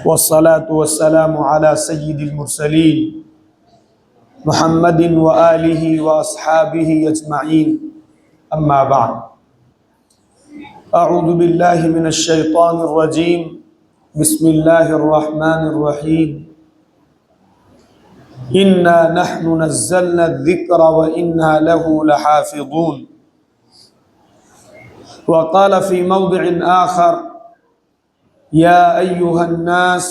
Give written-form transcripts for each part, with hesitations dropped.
والصلاة والسلام على سيد المرسلين محمد وآله وأصحابه أجمعين أما بعد أعوذ بالله من الشيطان الرجيم بسم الله الرحمن الرحيم إنا نحن نزلنا الذكر وإنا له لحافظون. وقال في موضع آخر يا أيها الناس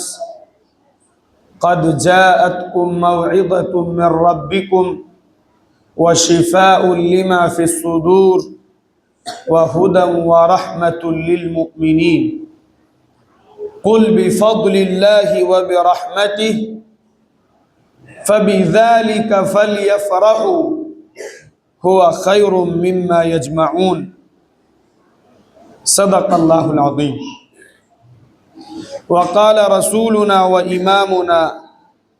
قد جاءتكم موعظة من ربكم وشفاء لما في الصدور وهدى ورحمة للمؤمنين. قل بفضل الله وبرحمته فبذلك فليفرحوا هو خير مما يجمعون. صدق الله العظيم. وقال رسولنا وإمامنا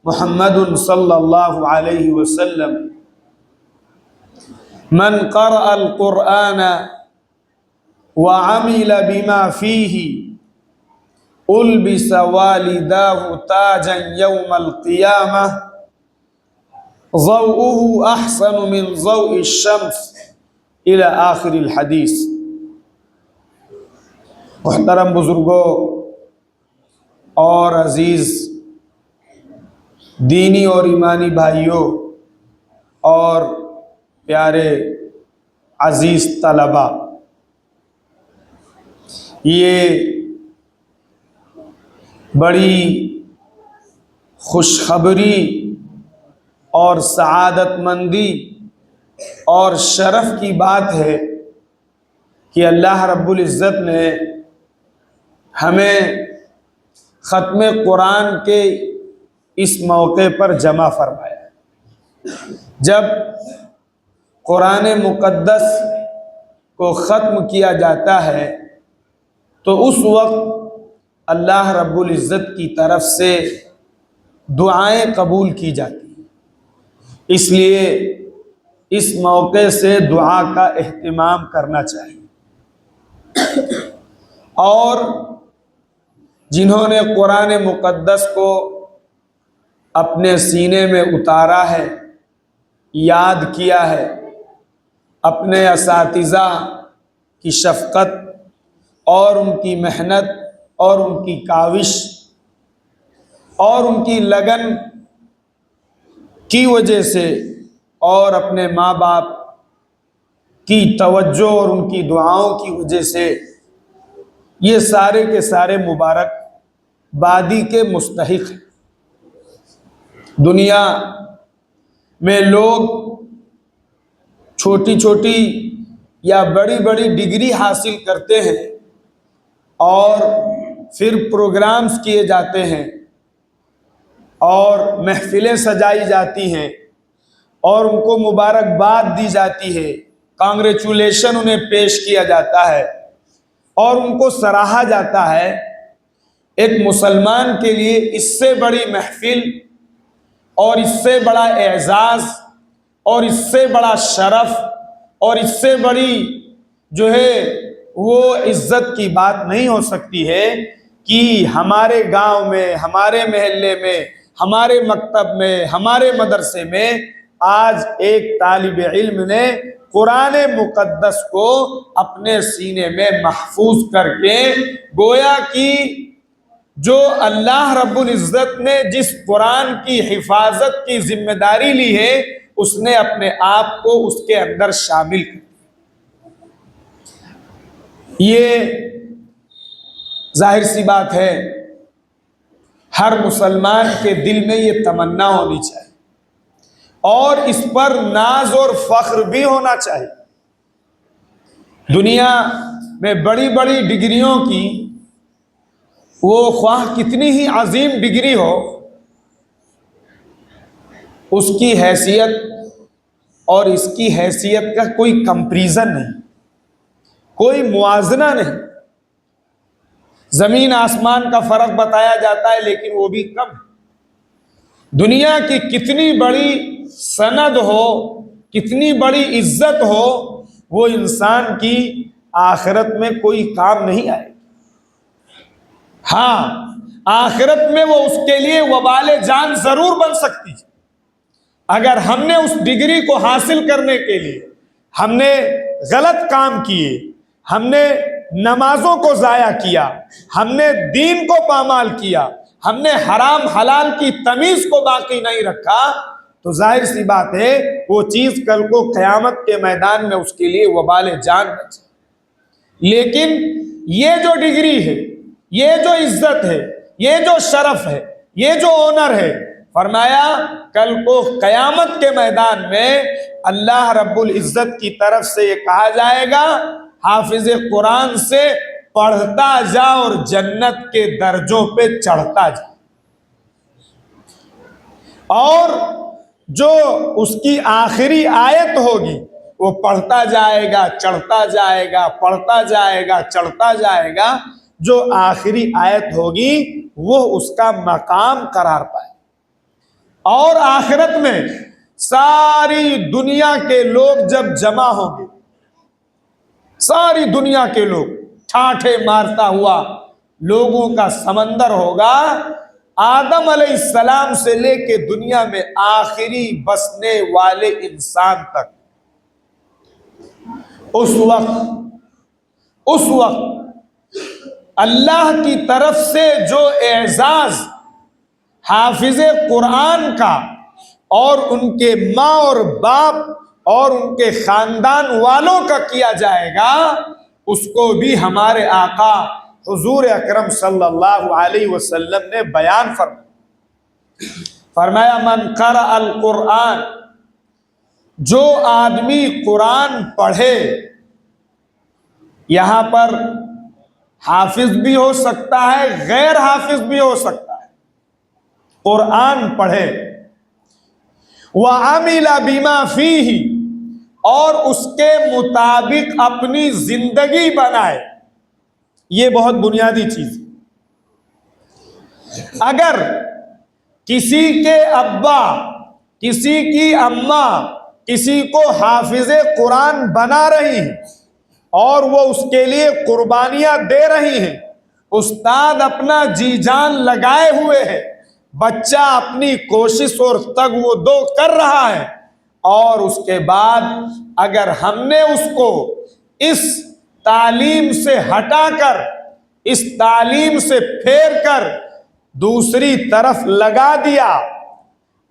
محمد صلى الله عليه وسلم من قرأ القرآن وعمل بما فيه ألبس والداه تاجا يوم القيامة ضوءه أحسن من ضوء الشمس إلى آخر الحديث. محترم بزرگوں اور عزیز دینی اور ایمانی بھائیوں اور پیارے عزیز طلبہ، یہ بڑی خوشخبری اور سعادت مندی اور شرف کی بات ہے کہ اللہ رب العزت نے ہمیں ختم قرآن کے اس موقع پر جمع فرمایا. جب قرآن مقدس کو ختم کیا جاتا ہے تو اس وقت اللہ رب العزت کی طرف سے دعائیں قبول کی جاتی ہیں. اس لیے اس موقع سے دعا کا اہتمام کرنا چاہیے. اور جنہوں نے قرآن مقدس کو اپنے سینے میں اتارا ہے، یاد کیا ہے، اپنے اساتذہ کی شفقت اور ان کی محنت اور ان کی کاوش اور ان کی لگن کی وجہ سے اور اپنے ماں باپ کی توجہ اور ان کی دعاؤں کی وجہ سے یہ سارے کے سارے مبارک بادی کے مستحق ہیں. دنیا میں لوگ چھوٹی چھوٹی یا بڑی بڑی ڈگری حاصل کرتے ہیں اور پھر پروگرامز کیے جاتے ہیں اور محفلیں سجائی جاتی ہیں اور ان کو مبارکباد دی جاتی ہے، کانگریچولیشن انہیں پیش کیا جاتا ہے اور ان کو سراہا جاتا ہے. ایک مسلمان کے لیے اس سے بڑی محفل اور اس سے بڑا اعزاز اور اس سے بڑا شرف اور اس سے بڑی جو ہے وہ عزت کی بات نہیں ہو سکتی ہے کہ ہمارے گاؤں میں، ہمارے محلے میں، ہمارے مکتب میں، ہمارے مدرسے میں آج ایک طالب علم نے قرآن مقدس کو اپنے سینے میں محفوظ کر کے گویا کہ جو اللہ رب العزت نے جس قرآن کی حفاظت کی ذمہ داری لی ہے اس نے اپنے آپ کو اس کے اندر شامل کر. یہ ظاہر سی بات ہے ہر مسلمان کے دل میں یہ تمنا ہونی چاہیے اور اس پر ناز اور فخر بھی ہونا چاہیے. دنیا میں بڑی بڑی ڈگریوں کی وہ خواہ کتنی ہی عظیم ڈگری ہو، اس کی حیثیت اور اس کی حیثیت کا کوئی کمپریزن نہیں، کوئی موازنہ نہیں. زمین آسمان کا فرق بتایا جاتا ہے لیکن وہ بھی کم. دنیا کی کتنی بڑی سند ہو، کتنی بڑی عزت ہو، وہ انسان کی آخرت میں کوئی کام نہیں آئے. ہاں، آخرت میں وہ اس کے لیے وبال جان ضرور بن سکتی ہے۔ اگر ہم نے اس ڈگری کو حاصل کرنے کے لیے ہم نے غلط کام کیے، ہم نے نمازوں کو ضائع کیا، ہم نے دین کو پامال کیا، ہم نے حرام حلال کی تمیز کو باقی نہیں رکھا، تو ظاہر سی بات ہے وہ چیز کل کو قیامت کے میدان میں اس کے لیے وبال جان بچے۔ لیکن یہ جو ڈگری ہے، یہ جو عزت ہے، یہ جو شرف ہے، یہ جو آنر ہے، فرمایا کل کو قیامت کے میدان میں اللہ رب العزت کی طرف سے یہ کہا جائے گا حافظ قرآن سے پڑھتا جا اور جنت کے درجوں پہ چڑھتا جا۔ اور جو اس کی آخری آیت ہوگی وہ پڑھتا جائے گا چڑھتا جائے گا، پڑھتا جائے گا چڑھتا جائے گا، جو آخری آیت ہوگی وہ اس کا مقام قرار پائے۔ اور آخرت میں ساری دنیا کے لوگ جب جمع ہوں گے، ساری دنیا کے لوگ ٹھاٹھے مارتا ہوا لوگوں کا سمندر ہوگا، آدم علیہ السلام سے لے کے دنیا میں آخری بسنے والے انسان تک۔ اس وقت اللہ کی طرف سے جو اعزاز حافظ قرآن کا اور ان کے ماں اور باپ اور ان کے خاندان والوں کا کیا جائے گا، اس کو بھی ہمارے آقا حضور اکرم صلی اللہ علیہ وسلم نے بیان فرمایا من قرأ القرآن، جو آدمی قرآن پڑھے، یہاں پر حافظ بھی ہو سکتا ہے، غیر حافظ بھی ہو سکتا ہے، قرآن پڑھے، وَعَمِلَ بِمَا فِيهِ، اور اس کے مطابق اپنی زندگی بنائے۔ یہ بہت بنیادی چیز ہے۔ اگر کسی کے ابا، کسی کی اماں کسی کو حافظ قرآن بنا رہی ہیں اور وہ اس کے لیے قربانیاں دے رہی ہیں، استاد اپنا جی جان لگائے ہوئے ہیں، بچہ اپنی کوشش اور تگ و دو کر رہا ہے، اور اس کے بعد اگر ہم نے اس کو اس تعلیم سے ہٹا کر، اس تعلیم سے پھیر کر دوسری طرف لگا دیا،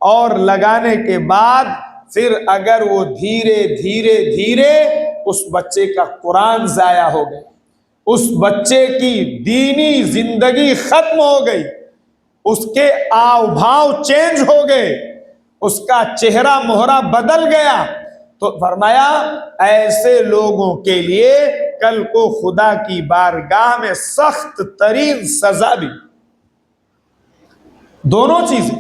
اور لگانے کے بعد پھر اگر وہ دھیرے دھیرے دھیرے اس بچے کا قرآن ضائع ہو گیا، اس بچے کی دینی زندگی ختم ہو گئی، اس کے آو بھاؤ چینج ہو گئے، اس کا چہرہ مہرہ بدل گیا، تو فرمایا ایسے لوگوں کے لیے کل کو خدا کی بارگاہ میں سخت ترین سزا بھی۔ دونوں چیزیں،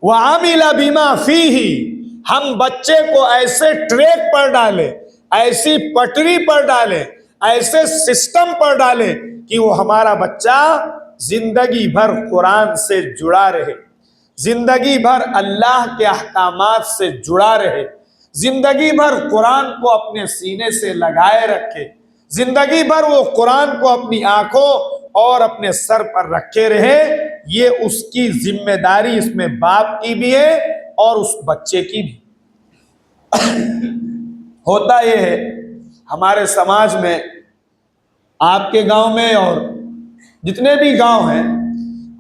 وَعَمِلَ بِمَا فِيهِ، ہم بچے کو ایسے ٹریک پر ڈالیں، ایسی پٹری پر ڈالیں، ایسے سسٹم پر ڈالیں کہ وہ ہمارا بچہ زندگی بھر قرآن سے جڑا رہے، زندگی بھر اللہ کے احکامات سے جڑا رہے، زندگی بھر قرآن کو اپنے سینے سے لگائے رکھے، زندگی بھر وہ قرآن کو اپنی آنکھوں اور اپنے سر پر رکھے رہے۔ یہ اس کی ذمہ داری اس میں باپ کی بھی ہے اور اس بچے کی بھی۔ ہوتا یہ ہے ہمارے سماج میں، آپ کے گاؤں میں اور جتنے بھی گاؤں ہیں،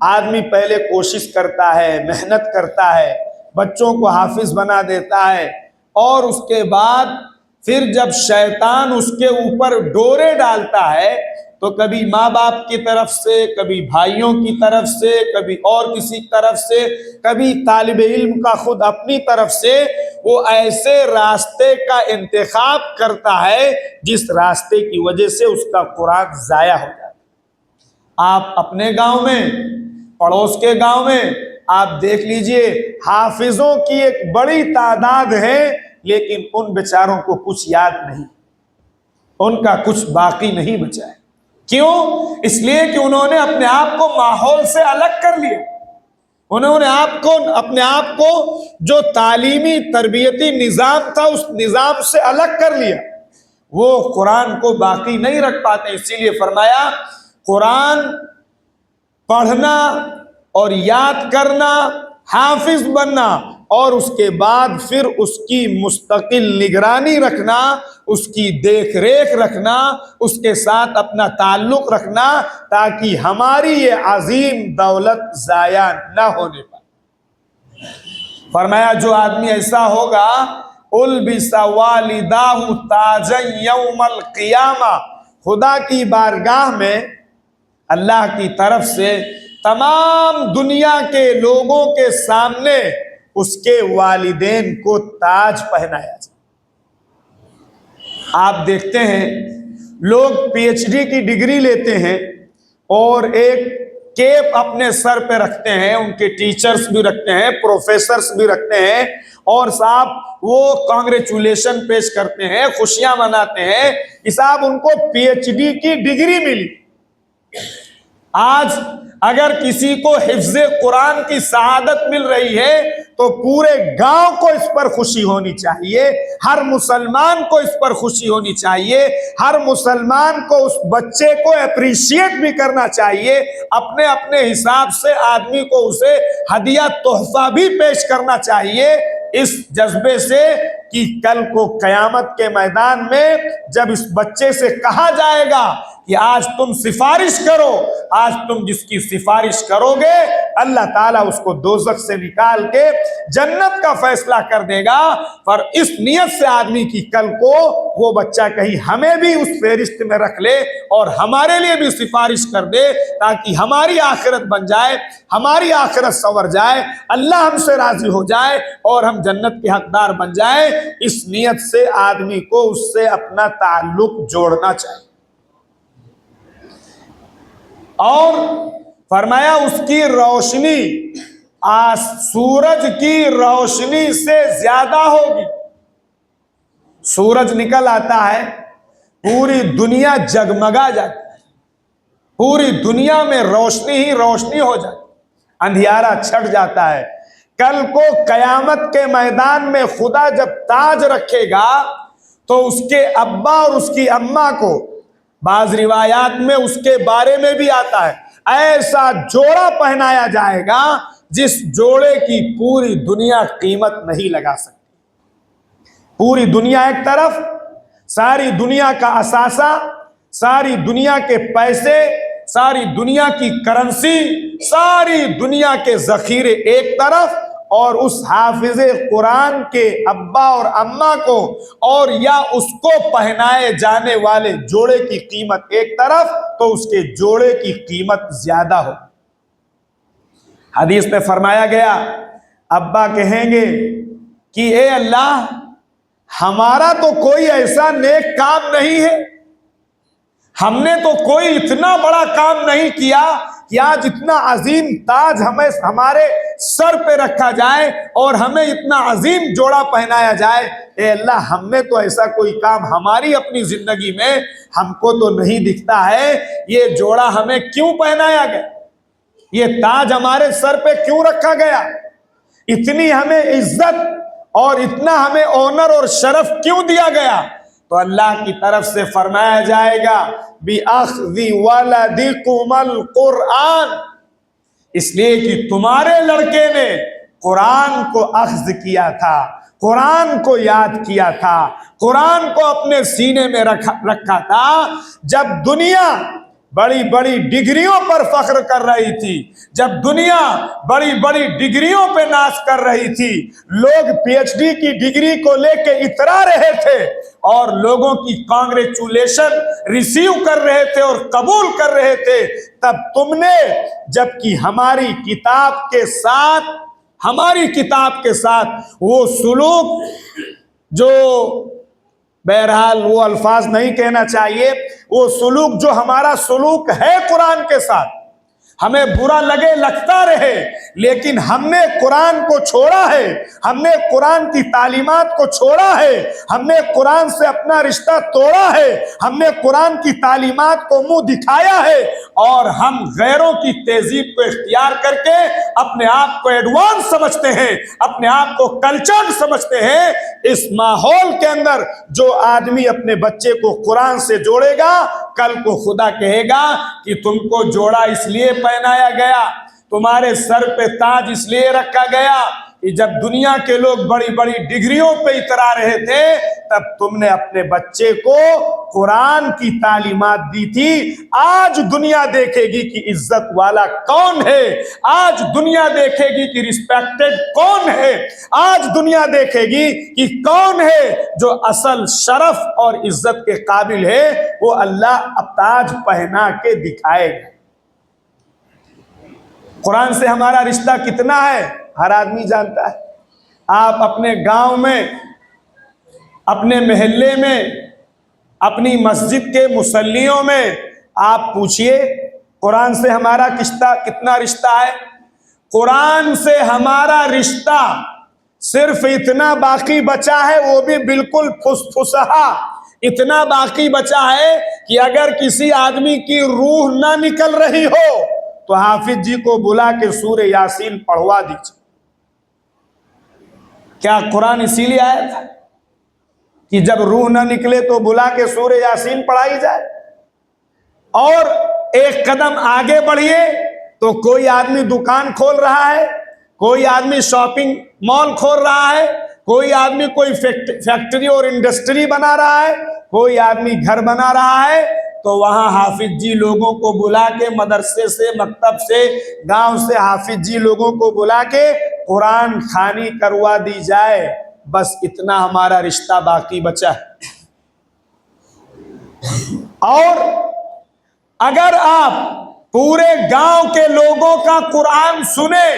آدمی پہلے کوشش کرتا ہے، محنت کرتا ہے، بچوں کو حافظ بنا دیتا ہے، اور اس کے بعد پھر جب شیطان اس کے اوپر ڈورے ڈالتا ہے تو کبھی ماں باپ کی طرف سے، کبھی بھائیوں کی طرف سے، کبھی اور کسی طرف سے، کبھی طالب علم کا خود اپنی طرف سے، وہ ایسے راستے کا انتخاب کرتا ہے جس راستے کی وجہ سے اس کا قرآن ضائع ہو جاتا ہے۔ آپ اپنے گاؤں میں، پڑوس کے گاؤں میں آپ دیکھ لیجئے، حافظوں کی ایک بڑی تعداد ہے، لیکن ان بیچاروں کو کچھ یاد نہیں، ان کا کچھ باقی نہیں بچا ہے۔ کیوں؟ اس لیے کہ انہوں نے اپنے آپ کو ماحول سے الگ کر لیا، انہوں نے اپنے آپ کو جو تعلیمی تربیتی نظام تھا اس نظام سے الگ کر لیا، وہ قرآن کو باقی نہیں رکھ پاتے۔ اسی لیے فرمایا قرآن پڑھنا اور یاد کرنا، حافظ بننا، اور اس کے بعد پھر اس کی مستقل نگرانی رکھنا، اس کی دیکھ ریکھ رکھنا، اس کے ساتھ اپنا تعلق رکھنا، تاکہ ہماری یہ عظیم دولت ضائع نہ ہونے پائے۔ فرمایا جو آدمی ایسا ہوگا البس والداہ تاجا یوم القیامہ، خدا کی بارگاہ میں اللہ کی طرف سے تمام دنیا کے لوگوں کے سامنے اس کے والدین کو تاج پہنایا جائے۔ آپ دیکھتے ہیں لوگ پی ایچ ڈی کی ڈگری لیتے ہیں اور ایک کیپ اپنے سر پہ رکھتے ہیں، ان کے ٹیچرز بھی رکھتے ہیں، پروفیسرز بھی رکھتے ہیں، اور صاحب وہ کانگریچولیشن پیش کرتے ہیں، خوشیاں مناتے ہیں کہ صاحب ان کو پی ایچ ڈی کی ڈگری ملی۔ آج اگر کسی کو حفظ قرآن کی سعادت مل رہی ہے تو پورے گاؤں کو اس پر خوشی ہونی چاہیے، ہر مسلمان کو اس پر خوشی ہونی چاہیے، ہر مسلمان کو اس بچے کو اپریشیٹ بھی کرنا چاہیے، اپنے اپنے حساب سے آدمی کو اسے ہدیہ تحفہ بھی پیش کرنا چاہیے، اس جذبے سے کہ کل کو قیامت کے میدان میں جب اس بچے سے کہا جائے گا کہ آج تم سفارش کرو، آج تم جس کی سفارش کرو گے اللہ تعالیٰ اس کو دوزخ سے نکال کے جنت کا فیصلہ کر دے گا۔ پر اس نیت سے آدمی کی کل کو وہ بچہ کہیں ہمیں بھی اس فہرست میں رکھ لے اور ہمارے لیے بھی سفارش کر دے، تاکہ ہماری آخرت بن جائے، ہماری آخرت سنور جائے، اللہ ہم سے راضی ہو جائے اور ہم جنت کے حقدار بن جائیں۔ اس نیت سے آدمی کو اس سے اپنا تعلق جوڑنا چاہیے۔ اور فرمایا اس کی روشنی سورج کی روشنی سے زیادہ ہوگی۔ سورج نکل آتا ہے، پوری دنیا جگمگا جاتی ہے، پوری دنیا میں روشنی ہی روشنی ہو جاتی، اندھیارا چھٹ جاتا ہے۔ کل کو قیامت کے میدان میں خدا جب تاج رکھے گا تو اس کے ابا اور اس کی اماں کو، بعض روایات میں اس کے بارے میں بھی آتا ہے، ایسا جوڑا پہنایا جائے گا جس جوڑے کی پوری دنیا قیمت نہیں لگا سکتی۔ پوری دنیا ایک طرف، ساری دنیا کا اثاثہ، ساری دنیا کے پیسے، ساری دنیا کی کرنسی، ساری دنیا کے ذخیرے ایک طرف، اور اس حافظ قرآن کے ابا اور اماں کو اور یا اس کو پہنائے جانے والے جوڑے کی قیمت ایک طرف، تو اس کے جوڑے کی قیمت زیادہ ہو۔ حدیث میں فرمایا گیا ابا کہیں گے کہ اے اللہ، ہمارا تو کوئی ایسا نیک کام نہیں ہے، ہم نے تو کوئی اتنا بڑا کام نہیں کیا کہ آج اتنا عظیم تاج ہمارے سر پہ رکھا جائے اور ہمیں اتنا عظیم جوڑا پہنایا جائے۔ اے اللہ، ہم نے تو ایسا کوئی کام ہماری اپنی زندگی میں ہم کو تو نہیں دکھتا ہے، یہ جوڑا ہمیں کیوں پہنایا گیا، یہ تاج ہمارے سر پہ کیوں رکھا گیا، اتنی ہمیں عزت اور اتنا ہمیں آنر اور شرف کیوں دیا گیا؟ تو اللہ کی طرف سے فرمایا جائے گا بِأَخْذِ وَلَدِكُمَ الْقُرْآنَ، اس لیے کہ تمہارے لڑکے نے قرآن کو اخذ کیا تھا، قرآن کو یاد کیا تھا، قرآن کو اپنے سینے میں رکھا تھا۔ جب دنیا بڑی بڑی ڈگریوں پر فخر کر رہی تھی، جب دنیا بڑی بڑی ڈگریوں پہ ناز کر رہی تھی، لوگ پی ایچ ڈی کی ڈگری کو لے کے اترا رہے تھے اور لوگوں کی کانگریچولیشن ریسیو کر رہے تھے اور قبول کر رہے تھے، تب تم نے جبکہ ہماری کتاب کے ساتھ وہ سلوک، جو بہرحال وہ الفاظ نہیں کہنا چاہیے، وہ سلوک جو ہمارا سلوک ہے قرآن کے ساتھ، ہمیں برا لگتا رہے، لیکن ہم نے قرآن کو چھوڑا ہے، ہم نے قرآن کی تعلیمات کو چھوڑا ہے، ہم نے قرآن سے اپنا رشتہ توڑا ہے، ہم نے قرآن کی تعلیمات کو منہ دکھایا ہے، اور ہم غیروں کی تہذیب کو اختیار کر کے اپنے آپ کو ایڈوانس سمجھتے ہیں، اپنے آپ کو کلچرڈ سمجھتے ہیں۔ اس ماحول کے اندر جو آدمی اپنے بچے کو قرآن سے جوڑے گا، کل کو خدا کہے گا کہ تم کو جوڑا اس لیے پہنایا گیا, تمہارے سر پہ تاج اس لیے رکھا گیا کہ جب دنیا کے لوگ بڑی بڑی ڈگریوں پہ اترا رہے تھے تب تم نے اپنے بچے کو قرآن کی تعلیمات دی تھی. آج دنیا دیکھے گی کہ عزت والا کون ہے, آج دنیا دیکھے گی کہ رسپیکٹڈ کون ہے, آج دنیا دیکھے گی کہ کون ہے جو اصل شرف اور عزت کے قابل ہے. وہ اللہ اب تاج پہنا کے دکھائے گا. قرآن سے ہمارا رشتہ کتنا ہے ہر آدمی جانتا ہے. آپ اپنے گاؤں میں, اپنے محلے میں, اپنی مسجد کے مصلیوں میں آپ پوچھئے قرآن سے ہمارا کتنا رشتہ ہے. قرآن سے ہمارا رشتہ صرف اتنا باقی بچا ہے, وہ بھی بالکل پھسپھسا اتنا باقی بچا ہے کہ اگر کسی آدمی کی روح نہ نکل رہی ہو تو حافظ جی کو بلا کے سورہ یاسین پڑھوا دیجیے. کیا قرآن اسی لیے آیا تھا کہ جب روح نہ نکلے تو بلا کے سورہ یاسین پڑھائی جائے؟ اور ایک قدم آگے بڑھیے تو کوئی آدمی دکان کھول رہا ہے, کوئی آدمی شاپنگ مال کھول رہا ہے, کوئی آدمی کوئی فیکٹری اور انڈسٹری بنا رہا ہے, کوئی آدمی گھر بنا رہا ہے, تو وہاں حافظ جی لوگوں کو بلا کے, مدرسے سے, مکتب سے, گاؤں سے حافظ جی لوگوں کو بلا کے قرآن خوانی کروا دی جائے. بس اتنا ہمارا رشتہ باقی بچا ہے. اور اگر آپ پورے گاؤں کے لوگوں کا قرآن سنیں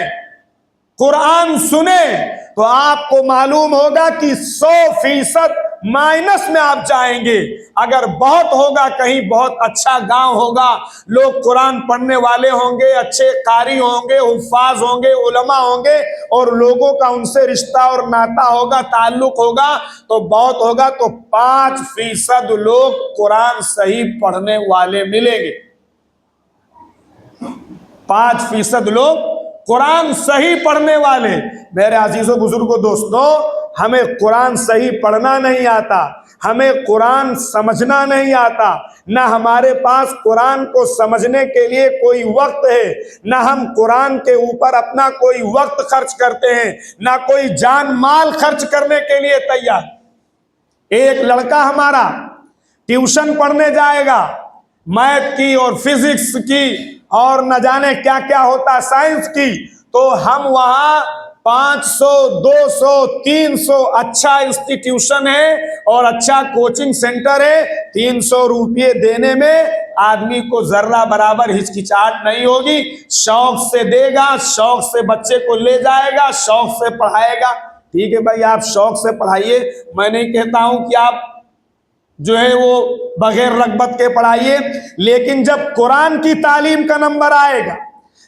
تو آپ کو معلوم ہوگا کہ 100% مائنس میں آپ جائیں گے. اگر بہت ہوگا, کہیں بہت اچھا گاؤں ہوگا, لوگ قرآن پڑھنے والے ہوں گے, اچھے قاری ہوں گے, حفاظ ہوں گے, علماء ہوں گے, اور لوگوں کا ان سے رشتہ اور ناتا ہوگا, تعلق ہوگا, تو بہت ہوگا تو 5% لوگ قرآن صحیح پڑھنے والے ملیں گے. 5% لوگ قرآن صحیح پڑھنے والے. میرے عزیزوں, بزرگوں, دوستوں, ہمیں قرآن صحیح پڑھنا نہیں آتا, ہمیں قرآن سمجھنا نہیں آتا, نہ ہمارے پاس قرآن کو سمجھنے کے لیے کوئی وقت ہے, نہ ہم قرآن کے اوپر اپنا کوئی وقت خرچ کرتے ہیں, نہ کوئی جان مال خرچ کرنے کے لیے تیار. ایک لڑکا ہمارا ٹیوشن پڑھنے جائے گا, میتھ کی اور فزکس کی اور نہ جانے کیا کیا ہوتا سائنس کی, تو ہم وہاں 500, 200, 300 اچھا انسٹیٹیوشن ہے اور اچھا کوچنگ سینٹر ہے, 300 روپے دینے میں آدمی کو ذرہ برابر ہچکچاہٹ نہیں ہوگی. شوق سے دے گا, شوق سے بچے کو لے جائے گا, شوق سے پڑھائے گا. ٹھیک ہے بھائی, آپ شوق سے پڑھائیے, میں نہیں کہتا ہوں کہ آپ جو ہے وہ بغیر رغبت کے پڑھائیے, لیکن جب قرآن کی تعلیم کا نمبر آئے گا,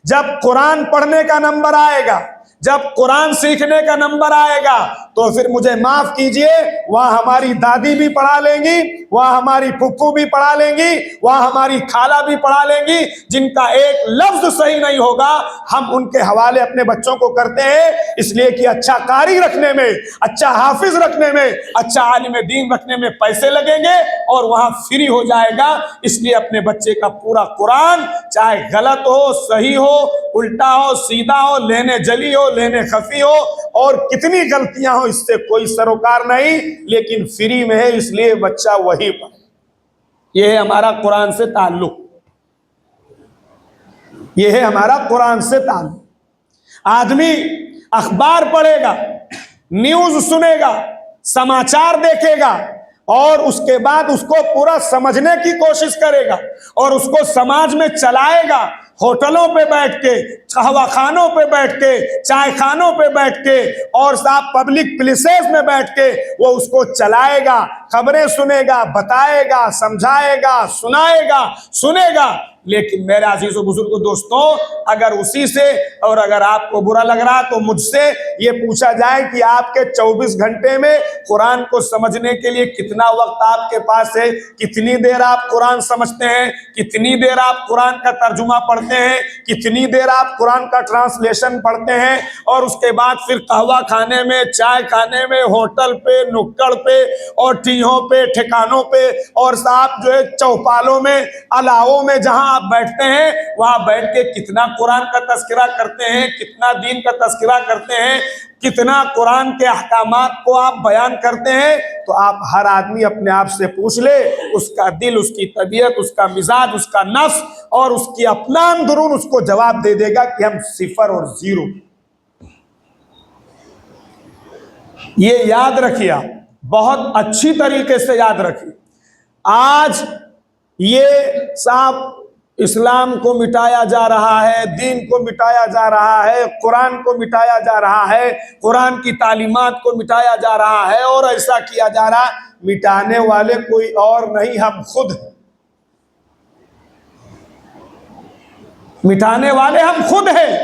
جب قرآن پڑھنے کا نمبر آئے گا, جب قرآن سیکھنے کا نمبر آئے گا, تو پھر مجھے معاف کیجئے, وہاں ہماری دادی بھی پڑھا لیں گی, وہاں ہماری پھپھو بھی پڑھا لیں گی, وہاں ہماری خالہ بھی پڑھا لیں گی, جن کا ایک لفظ صحیح نہیں ہوگا. ہم ان کے حوالے اپنے بچوں کو کرتے ہیں اس لیے کہ اچھا قاری رکھنے میں, اچھا حافظ رکھنے میں, اچھا عالم دین رکھنے میں پیسے لگیں گے اور وہاں فری ہو جائے گا. اس لیے اپنے بچے کا پورا قرآن, چاہے غلط ہو, صحیح ہو, الٹا ہو, سیدھا ہو, لینے جلی ہو, لینے خفی ہو, اور کتنی غلطیاں ہو, اس سے کوئی سروکار نہیں, لیکن فری میں ہے اس لیے بچہ وہی پڑھے. یہ ہے ہمارا قرآن سے تعلق, یہ ہے ہمارا قرآن سے تعلق. آدمی اخبار پڑھے گا, نیوز سنے گا, سماچار دیکھے گا, اور اس کے بعد اس کو پورا سمجھنے کی کوشش کرے گا اور اس کو سماج میں چلائے گا. ہوٹلوں پہ بیٹھ کے, قہوہ خانوں پہ بیٹھ کے, چائے خانوں پہ بیٹھ کے, اور صاحب پبلک پلیسز میں بیٹھ کے وہ اس کو چلائے گا, خبریں سنے گا, بتائے گا, سمجھائے گا, سنائے گا, سنے گا. لیکن میرے عزیز و بزرگوں, دوستوں, اگر اسی سے, اور اگر آپ کو برا لگ رہا تو مجھ سے یہ پوچھا جائے کہ آپ کے 24 گھنٹے میں قرآن کو سمجھنے کے لیے کتنا وقت آپ کے پاس ہے, کتنی دیر آپ قرآن سمجھتے ہیں, کتنی دیر آپ قرآن کا ترجمہ پڑھتے پڑھتے ہیں, کتنی دیر آپ قرآن کا ٹرانسلیشن پڑھتے ہیں, اور اس کے بعد پھر قہوہ کھانے میں, چائے کھانے میں, ہوٹل پہ, نکڑ پہ اور ٹیہوں پہ, ٹھکانوں پہ, اور صاحب جو ہے چوپالوں میں, الاؤں میں جہاں آپ بیٹھتے ہیں, وہاں بیٹھ کے کتنا قرآن کا تذکرہ کرتے ہیں, کتنا دین کا تذکرہ کرتے ہیں, کتنا قرآن کے احکامات کو آپ بیان کرتے ہیں. تو آپ ہر آدمی اپنے آپ سے پوچھ لے, اس کا دل, اس کی طبیعت, اس کا مزاج, اس کا نفس اور اس کی اپنا اندرون اس کو جواب دے دے گا کہ ہم صفر اور زیرو. یہ یاد رکھیے, آپ بہت اچھی طریقے سے یاد رکھیے. آج یہ صاحب اسلام کو مٹایا جا رہا ہے, دین کو مٹایا جا رہا ہے, قرآن کو مٹایا جا رہا ہے, قرآن کی تعلیمات کو مٹایا جا رہا ہے, اور ایسا کیا جا رہا ہے. مٹانے والے کوئی اور نہیں, ہم خود ہیں. مٹانے والے ہم خود ہیں.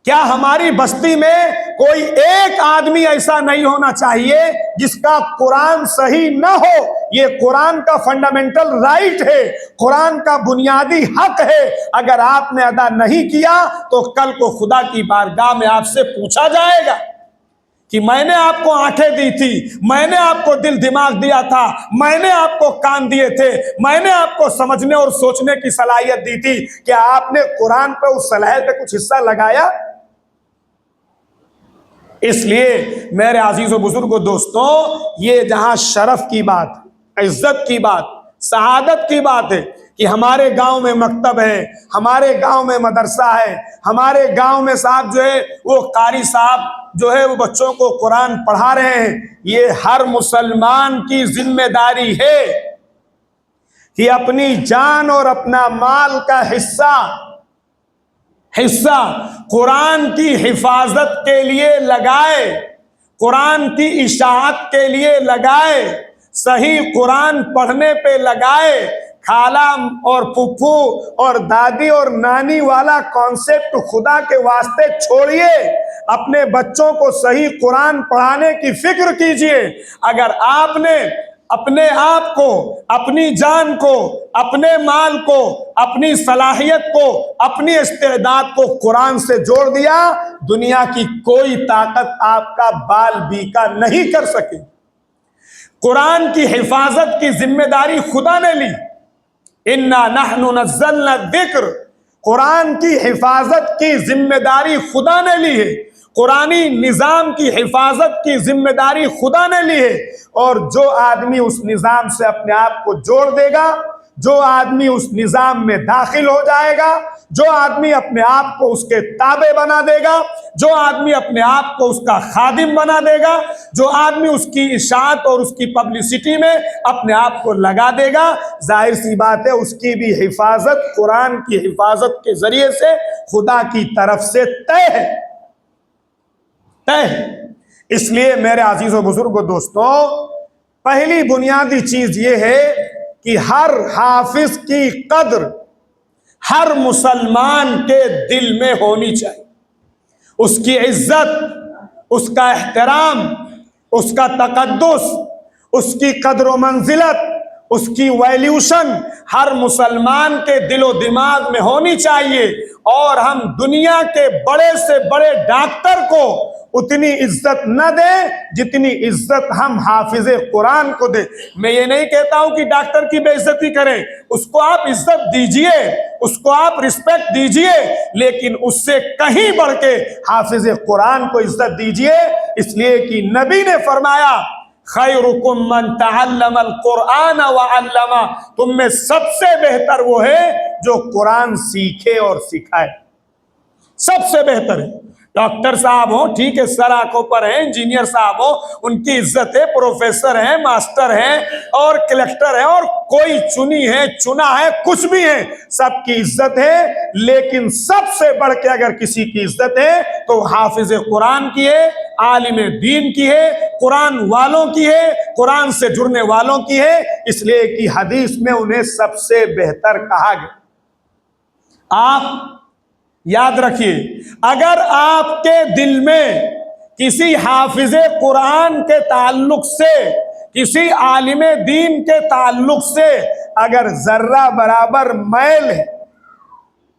کیا ہماری بستی میں کوئی ایک آدمی ایسا نہیں ہونا چاہیے جس کا قرآن صحیح نہ ہو؟ یہ قرآن کا فنڈامنٹل رائٹ ہے, قرآن کا بنیادی حق ہے. اگر آپ نے ادا نہیں کیا تو کل کو خدا کی بارگاہ میں آپ سے پوچھا جائے گا کہ میں نے آپ کو آنکھیں دی تھی, میں نے آپ کو دل دماغ دیا تھا, میں نے آپ کو کان دیے تھے, میں نے آپ کو سمجھنے اور سوچنے کی صلاحیت دی تھی. کیا آپ نے قرآن پہ, اس صلاحیت پہ کچھ حصہ لگایا؟ اس لیے میرے عزیز و بزرگوں دوستوں, یہ جہاں شرف کی بات, عزت کی بات, سعادت کی بات ہے کہ ہمارے گاؤں میں مکتب ہے, ہمارے گاؤں میں مدرسہ ہے, ہمارے گاؤں میں صاحب جو ہے وہ قاری صاحب جو ہے وہ بچوں کو قرآن پڑھا رہے ہیں. یہ ہر مسلمان کی ذمہ داری ہے کہ اپنی جان اور اپنا مال کا حصہ قرآن کی حفاظت کے لیے لگائے, قرآن کی اشاعت کے لیے لگائے, صحیح قرآن پڑھنے پہ لگائے. خالہ اور پھپھو اور دادی اور نانی والا کانسیپٹ خدا کے واسطے چھوڑیے, اپنے بچوں کو صحیح قرآن پڑھانے کی فکر کیجئے. اگر آپ نے اپنے آپ کو, اپنی جان کو, اپنے مال کو, اپنی صلاحیت کو, اپنی استعداد کو قرآن سے جوڑ دیا, دنیا کی کوئی طاقت آپ کا بال بیکا نہیں کر سکے. قرآن کی حفاظت کی ذمہ داری خدا نے لی. انا نحن نزلنا الذکر, قرآن کی حفاظت کی ذمہ داری خدا نے لی ہے. قرآنی نظام کی حفاظت کی ذمہ داری خدا نے لی ہے. اور جو آدمی اس نظام سے اپنے آپ کو جوڑ دے گا, جو آدمی اس نظام میں داخل ہو جائے گا, جو آدمی اپنے آپ کو اس کے تابع بنا دے گا, جو آدمی اپنے آپ کو اس کا خادم بنا دے گا, جو آدمی اس کی اشاعت اور اس کی پبلسٹی میں اپنے آپ کو لگا دے گا, ظاہر سی بات ہے اس کی بھی حفاظت قرآن کی حفاظت کے ذریعے سے خدا کی طرف سے طے ہے. اس لیے میرے عزیز و بزرگوں دوستوں, پہلی بنیادی چیز یہ ہے کہ ہر حافظ کی قدر ہر مسلمان کے دل میں ہونی چاہیے. اس کی عزت, اس کا احترام, اس کا تقدس, اس کی قدر و منزلت, اس کی ویلیوشن ہر مسلمان کے دل و دماغ میں ہونی چاہیے. اور ہم دنیا کے بڑے سے بڑے ڈاکٹر کو اتنی عزت نہ دیں جتنی عزت ہم حافظ قرآن کو دیں. میں یہ نہیں کہتا ہوں کہ ڈاکٹر کی بے عزتی کریں, اس کو آپ عزت دیجئے, اس کو آپ رسپیکٹ دیجئے, لیکن اس سے کہیں بڑھ کے حافظ قرآن کو عزت دیجئے. اس لیے کہ نبی نے فرمایا خیرکم من تعلم القرآن وعلمہ, تم میں سب سے بہتر وہ ہے جو قرآن سیکھے اور سکھائے. سب سے بہتر ہے. ڈاکٹر صاحب ہوں, ٹھیک ہے, سر آنکھوں پر ہیں, انجینئر صاحب ہوں, ان کی عزت ہے, پروفیسر ہیں, ماسٹر ہیں اور کلیکٹر ہیں, اور کوئی چنی ہے, چنا ہے, کچھ بھی ہے, سب کی عزت ہے. لیکن سب سے بڑھ کے اگر کسی کی عزت ہے تو حافظ قرآن کی ہے, عالم دین کی ہے, قرآن والوں کی ہے, قرآن سے جڑنے والوں کی ہے. اس لیے کہ حدیث میں انہیں سب سے بہتر کہا گیا. آپ یاد رکھیے, اگر آپ کے دل میں کسی حافظ قرآن کے تعلق سے, کسی عالم دین کے تعلق سے اگر ذرہ برابر میل ہے,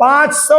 500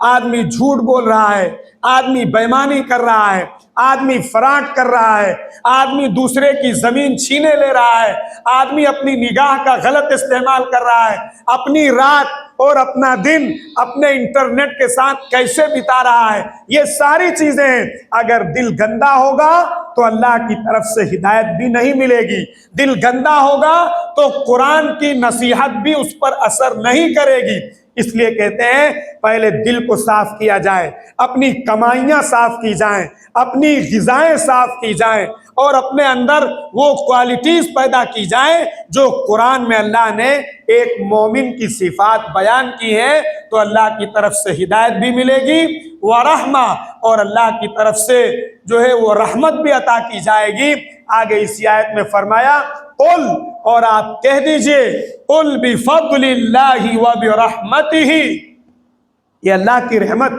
آدمی جھوٹ بول رہا ہے، آدمی بےایمانی کر رہا ہے، آدمی فراڈ کر رہا ہے، آدمی دوسرے کی زمین چھینے لے رہا ہے، آدمی اپنی نگاہ کا غلط استعمال کر رہا ہے، اپنی رات اور اپنا دن اپنے انٹرنیٹ کے ساتھ کیسے بتا رہا ہے، یہ ساری چیزیں اگر دل گندا ہوگا تو اللہ کی طرف سے ہدایت بھی نہیں ملے گی، دل گندا ہوگا تو قرآن کی نصیحت بھی اس پر اثر نہیں کرے گی۔ اس لیے کہتے ہیں پہلے دل کو صاف کیا جائے، اپنی کمائیاں صاف کی جائیں، اپنی غذائیں صاف کی جائیں، اور اپنے اندر وہ کوالٹیز پیدا کی جائیں جو قرآن میں اللہ نے ایک مومن کی صفات بیان کی ہیں، تو اللہ کی طرف سے ہدایت بھی ملے گی ورحمہ، اور اللہ کی طرف سے جو ہے وہ رحمت بھی عطا کی جائے گی۔ آگے اسی آیت میں فرمایا قل، اور آپ کہہ دیجئے قل بفضل اللہ وبرحمتہ، یہ اللہ کی رحمت،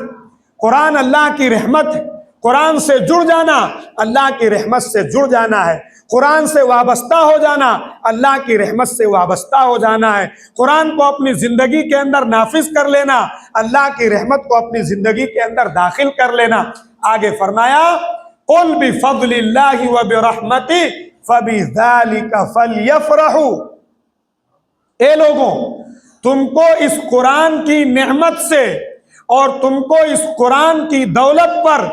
قرآن اللہ کی رحمت ہے، قرآن سے جڑ جانا اللہ کی رحمت سے جڑ جانا ہے، قرآن سے وابستہ ہو جانا اللہ کی رحمت سے وابستہ ہو جانا ہے، قرآن کو اپنی زندگی کے اندر نافذ کر لینا اللہ کی رحمت کو اپنی زندگی کے اندر داخل کر لینا۔ آگے فرمایا قل بفضل اللہ وبرحمتہ فبذلک فلیفرحوا، اے لوگوں تم کو اس قرآن کی نعمت سے اور تم کو اس قرآن کی دولت پر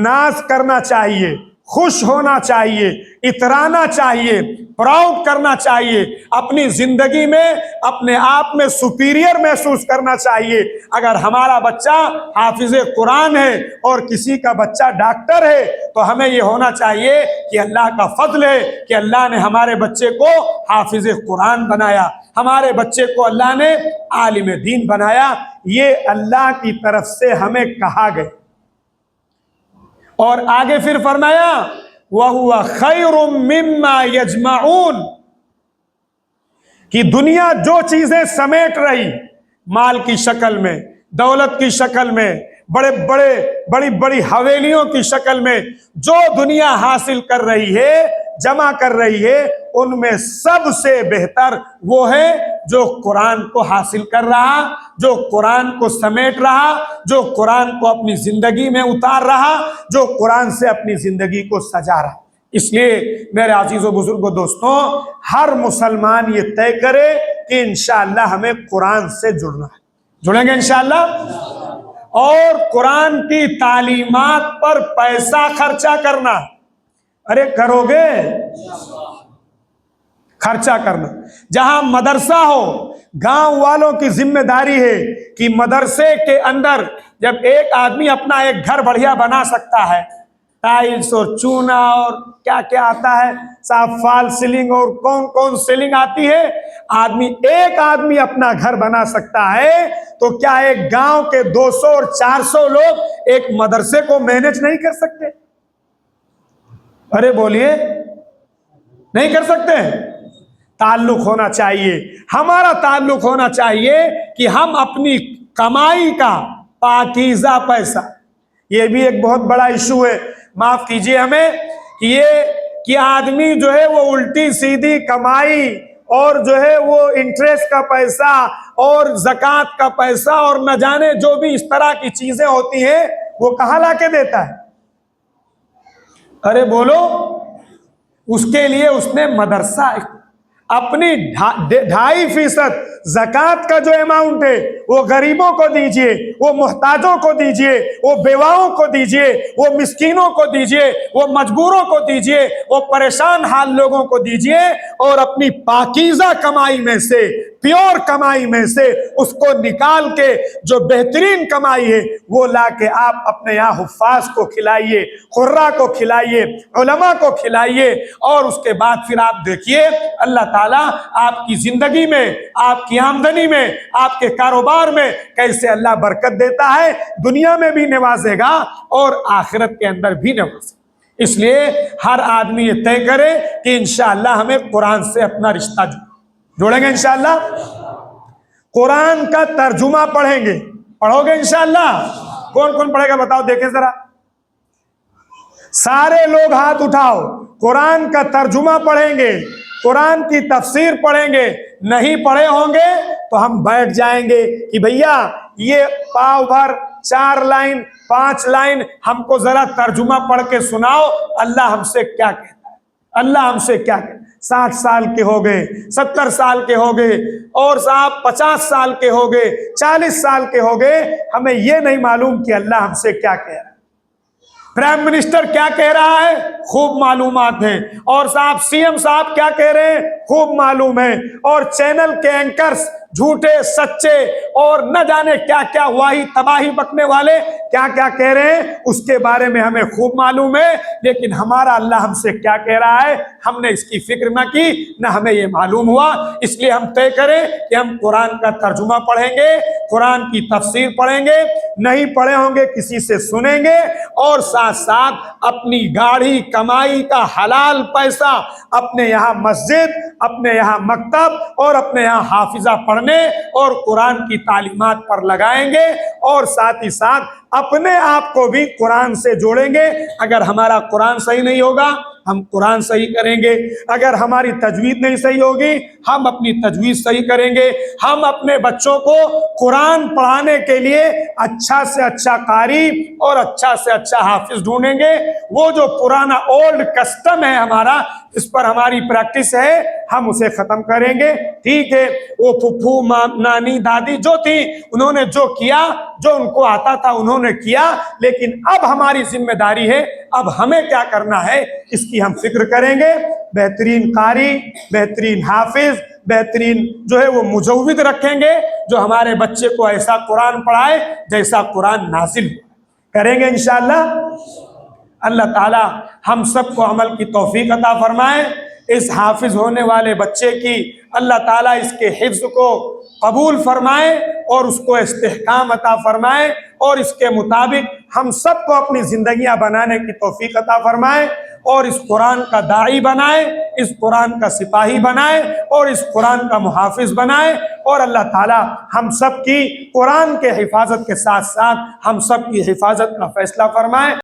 ناز کرنا چاہیے، خوش ہونا چاہیے، اترانا چاہیے، پراؤڈ کرنا چاہیے، اپنی زندگی میں اپنے آپ میں سپیریئر محسوس کرنا چاہیے۔ اگر ہمارا بچہ حافظ قرآن ہے اور کسی کا بچہ ڈاکٹر ہے تو ہمیں یہ ہونا چاہیے کہ اللہ کا فضل ہے کہ اللہ نے ہمارے بچے کو حافظ قرآن بنایا، ہمارے بچے کو اللہ نے عالم دین بنایا، یہ اللہ کی طرف سے ہمیں کہا گیا۔ اور آگے پھر فرمایا وَهُوَ خَيْرٌ مِّمَّا يَجْمَعُونَ، کہ دنیا جو چیزیں سمیٹ رہی مال کی شکل میں، دولت کی شکل میں، بڑی بڑی حویلیوں کی شکل میں جو دنیا حاصل کر رہی ہے، جمع کر رہی ہے، ان میں سب سے بہتر وہ ہے جو قرآن کو حاصل کر رہا، جو قرآن کو سمیٹ رہا، جو قرآن کو اپنی زندگی میں اتار رہا، جو قرآن سے اپنی زندگی کو سجا رہا۔ اس لیے میرے عزیز و بزرگوں دوستوں، ہر مسلمان یہ طے کرے کہ انشاءاللہ ہمیں قرآن سے جڑنا ہے، جڑیں گے انشاءاللہ، اور قرآن کی تعلیمات پر پیسہ خرچہ کرنا، ارے کرو گے خرچہ کرنا، جہاں مدرسہ ہو گاؤں والوں کی ذمہ داری ہے کہ مدرسے کے اندر جب ایک آدمی اپنا ایک گھر بڑھیا بنا سکتا ہے، ٹائلز اور چونا اور کیا کیا آتا ہے صاحب، فال سیلنگ اور کون کون سیلنگ آتی ہے، ایک آدمی اپنا گھر بنا سکتا ہے، تو کیا ایک گاؤں کے 200 اور 400 لوگ ایک مدرسے کو مینج نہیں کر سکتے؟ ارے بولیے، نہیں کر سکتے؟ تعلق ہونا چاہیے، ہمارا تعلق ہونا چاہیے کہ ہم اپنی کمائی کا پاکیزہ پیسہ، یہ بھی ایک بہت بڑا ایشو ہے، معاف کیجئے ہمیں، کہ آدمی جو ہے وہ الٹی سیدھی کمائی اور جو ہے وہ انٹریسٹ کا پیسہ اور زکوٰۃ کا پیسہ اور نہ جانے جو بھی اس طرح کی چیزیں ہوتی ہیں وہ کہاں لا کے دیتا ہے؟ ارے بولو، اس کے لیے اس نے مدرسہ اپنی 2.5% زکوٰۃ کا جو اماؤنٹ ہے وہ غریبوں کو دیجئے، وہ محتاجوں کو دیجئے، وہ بیواؤں کو دیجئے، وہ مسکینوں کو دیجئے، وہ مجبوروں کو دیجئے، وہ پریشان حال لوگوں کو دیجئے، اور اپنی پاکیزہ کمائی میں سے، پیور کمائی میں سے اس کو نکال کے جو بہترین کمائی ہے وہ لا کے آپ اپنے یہاں حفاظ کو کھلائیے، قراء کو کھلائیے، علماء کو کھلائیے، اور اس کے بعد پھر آپ دیکھیے اللہ تعالیٰ آپ کی زندگی میں، آپ کی آمدنی میں، آپ کے کاروبار میں کیسے اللہ برکت دیتا ہے، دنیا میں بھی نوازے گا اور آخرت کے اندر بھی نوازے گا۔ اس لیے ہر آدمی یہ طے کرے کہ انشاءاللہ ہمیں قرآن سے اپنا رشتہ جوڑیں گے، انشاءاللہ قرآن کا ترجمہ پڑھیں گے، پڑھو گے انشاءاللہ؟ کون کون پڑھے گا بتاؤ دیکھیں ذرا، سارے لوگ ہاتھ اٹھاؤ، قرآن کا ترجمہ پڑھیں گے، قرآن کی تفسیر پڑھیں گے، نہیں پڑھے ہوں گے تو ہم بیٹھ جائیں گے کہ بھیا یہ پاؤ بھر 4 لائن 5 لائن ہم کو ذرا ترجمہ پڑھ کے سناؤ، اللہ ہم سے کیا کہتا ہے، اللہ ہم سے کیا کہتا ہے۔ 60 سال کے ہو گئے، 70 سال کے ہو گئے، اور صاحب 50 سال کے ہو گئے، 40 سال کے ہو گئے، ہمیں یہ نہیں معلوم کہ اللہ ہم سے کیا کہہ رہا ہے۔ پرائم منسٹر کیا کہہ رہا ہے، خوب معلومات ہیں، اور صاحب سی ایم صاحب کیا کہہ رہے ہیں، خوب معلوم ہے، اور چینل کے اینکرز جھوٹے سچے اور نہ جانے کیا کیا واہی تباہی بکنے والے کیا کیا کہہ رہے ہیں، اس کے بارے میں ہمیں خوب معلوم ہے، لیکن ہمارا اللہ ہم سے کیا کہہ رہا ہے ہم نے اس کی فکر نہ کی، نہ ہمیں یہ معلوم ہوا۔ اس لیے ہم طے کریں کہ ہم قرآن کا ترجمہ پڑھیں گے، قرآن کی تفسیر پڑھیں گے، نہیں پڑھے ہوں گے کسی سے سنیں گے، اور ساتھ ساتھ اپنی گاڑی کمائی کا حلال پیسہ اپنے یہاں مسجد، اپنے یہاں مکتب اور اپنے یہاں حافظہ پڑھنے اور قرآن کی تعلیمات پر لگائیں گے، اور ساتھ ہی ساتھ اپنے آپ کو بھی قرآن سے جوڑیں گے۔ اگر ہمارا قرآن صحیح نہیں ہوگا ہم قرآن صحیح کریں گے، اگر ہماری تجوید نہیں صحیح ہوگی ہم اپنی تجوید صحیح کریں گے، ہم اپنے بچوں کو قرآن پڑھانے کے لیے اچھا سے اچھا قاری اور اچھا سے اچھا حافظ ڈھونڈیں گے۔ وہ جو پرانا اولڈ کسٹم ہے ہمارا، اس پر ہماری پریکٹس ہے، ہم اسے ختم کریں گے۔ ٹھیک ہے، وہ پھپھو نانی دادی جو تھی انہوں نے جو کیا، جو ان کو آتا تھا انہوں نے کیا، لیکن اب ہماری ذمہ داری ہے، اب ہمیں کیا کرنا ہے اس کی ہم فکر کریں گے۔ بہترین قاری، بہترین حافظ، بہترین جو ہے وہ مجود رکھیں گے، جو ہمارے بچے کو ایسا قرآن پڑھائے جیسا قرآن نازل ہو، کریں گے انشاءاللہ۔ اللہ تعالی ہم سب کو عمل کی توفیق عطا فرمائے۔ اس حافظ ہونے والے بچے کی اللہ تعالیٰ اس کے حفظ کو قبول فرمائے اور اس کو استحکام عطا فرمائے، اور اس کے مطابق ہم سب کو اپنی زندگیاں بنانے کی توفیق عطا فرمائے، اور اس قرآن کا داعی بنائے، اس قرآن کا سپاہی بنائے، اور اس قرآن کا محافظ بنائے، اور اللہ تعالیٰ ہم سب کی قرآن کے حفاظت کے ساتھ ساتھ ہم سب کی حفاظت کا فیصلہ فرمائے۔